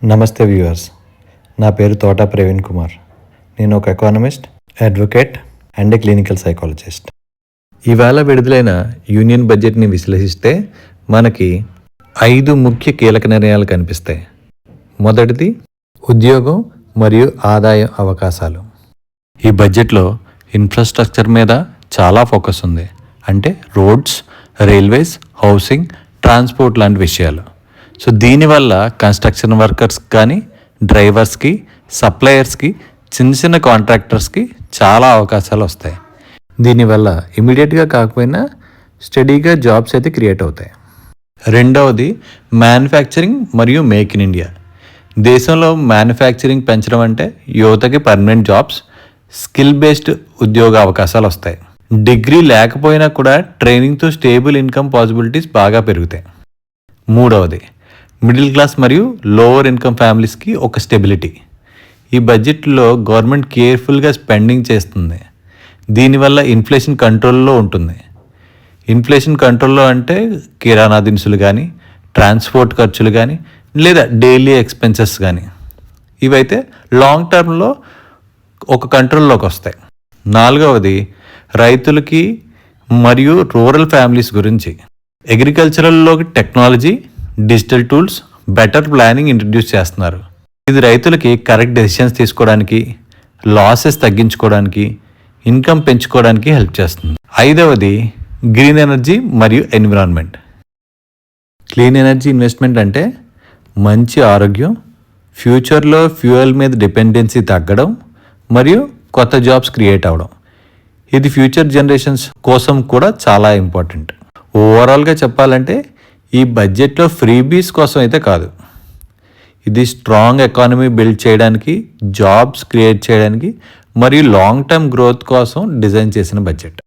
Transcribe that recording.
నమస్తే వ్యూవర్స్, నా పేరు తోట ప్రవీణ్ కుమార్. నేను ఒక economist, advocate and clinical psychologist. ఇవాళ విడుదలైన యూనియన్ బడ్జెట్ని విశ్లేషిస్తే మనకి 5 ముఖ్య కీలక నిర్ణయాలు కనిపిస్తాయి. మొదటిది ఉద్యోగం మరియు ఆదాయ అవకాశాలు. ఈ బడ్జెట్లో ఇన్ఫ్రాస్ట్రక్చర్ మీద చాలా ఫోకస్ ఉంది. అంటే రోడ్స్, రైల్వేస్, హౌసింగ్, ట్రాన్స్పోర్ట్ లాంటి విషయాలు. సో దీనివల్ల కన్స్ట్రక్షన్ వర్కర్స్కి కానీ, డ్రైవర్స్కి, సప్లయర్స్కి, చిన్న చిన్న కాంట్రాక్టర్స్కి చాలా అవకాశాలు వస్తాయి. దీనివల్ల ఇమీడియట్గా కాకపోయినా స్టడీగా జాబ్స్ అయితే క్రియేట్ అవుతాయి. రెండవది మ్యానుఫ్యాక్చరింగ్ మరియు మేక్ ఇన్ ఇండియా. దేశంలో మ్యానుఫ్యాక్చరింగ్ పెంచడం అంటే యువతకి పర్మనెంట్ జాబ్స్, స్కిల్ బేస్డ్ ఉద్యోగ అవకాశాలు వస్తాయి. డిగ్రీ లేకపోయినా కూడా ట్రైనింగ్తో స్టేబుల్ ఇన్కమ్ పాసిబిలిటీస్ బాగా పెరుగుతాయి. మూడవది మిడిల్ క్లాస్ మరియు లోవర్ ఇన్కమ్ ఫ్యామిలీస్కి ఒక స్టెబిలిటీ. ఈ బడ్జెట్లో గవర్నమెంట్ కేర్ఫుల్గా స్పెండింగ్ చేస్తుంది. దీనివల్ల ఇన్ఫ్లేషన్ కంట్రోల్లో ఉంటుంది. ఇన్ఫ్లేషన్ కంట్రోల్లో అంటే కిరాణా దినుసులు కానీ, ట్రాన్స్పోర్ట్ ఖర్చులు కానీ, లేదా డైలీ ఎక్స్పెన్సెస్ కానీ, ఇవైతే లాంగ్ టర్మ్లో ఒక కంట్రోల్లోకి వస్తాయి. నాలుగవది రైతులకి మరియు రూరల్ ఫ్యామిలీస్ గురించి. అగ్రికల్చరల్లోకి technology, digital tools, better planning introduce చేస్తున్నారు. ఇది రైతులకి కరెక్ట్ డెసిషన్స్ తీసుకోవడానికి, లాసెస్ తగ్గించుకోవడానికి, ఇన్కమ్ పెంచుకోవడానికి హెల్ప్ చేస్తుంది. ఐదవది గ్రీన్ ఎనర్జీ మరియు ఎన్విరాన్మెంట్. క్లీన్ ఎనర్జీ ఇన్వెస్ట్మెంట్ అంటే మంచి ఆరోగ్యం, ఫ్యూచర్లో ఫ్యూయల్ మీద డిపెండెన్సీ తగ్గడం మరియు కొత్త జాబ్స్ క్రియేట్ అవ్వడం. ఇది ఫ్యూచర్ జనరేషన్స్ కోసం కూడా చాలా ఇంపార్టెంట్. ఓవరాల్గా చెప్పాలంటే ఈ బడ్జెట్లో ఫ్రీబీస్ కోసం అయితే కాదు. ఇది స్ట్రాంగ్ ఎకానమీ బిల్డ్ చేయడానికి, జాబ్స్ క్రియేట్ చేయడానికి మరియు లాంగ్ టర్మ్ గ్రోత్ కోసం డిజైన్ చేసిన బడ్జెట్.